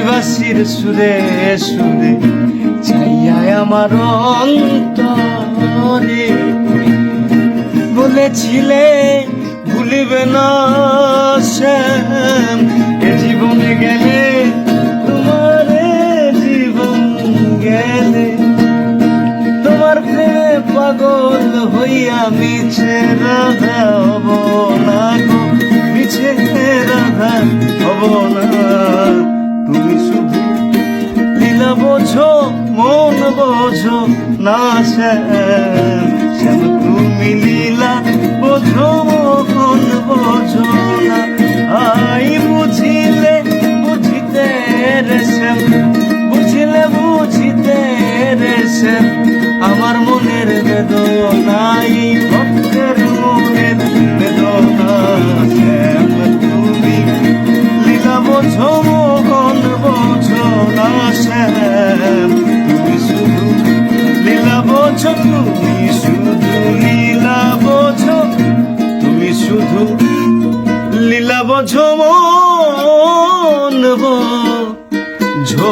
বাঁশির সুরে সুরে চাইয়া আমার অন্তরে বলেছিলে ভুলিবে না শ্যাম এ জীবনে গেলে তোমার জীবন গেলে তোমার প্রেমে পাগল হইয়া মিছে রাধা হব না গো মিছে রাধা হব না তুমি শুধু লীলা বোঝো মন বোঝো না শ্যাম শ্যাম তুমি লীলা বোঝো মন বোঝো না আই বুঝিলে বুঝিতে রে শ্যাম বুঝিলে বুঝিতে রে শ্যাম আমার মনের বেদনাই ভক্তের মনের বেদনা শ্যাম তুমি লীলা বোঝো মন বোঝো না শ্যাম তুমি শুধু লীলা বোঝো তুমি শুধু লীলা বোঝো তুমি শুধু লীলা বোঝো মন বোঝো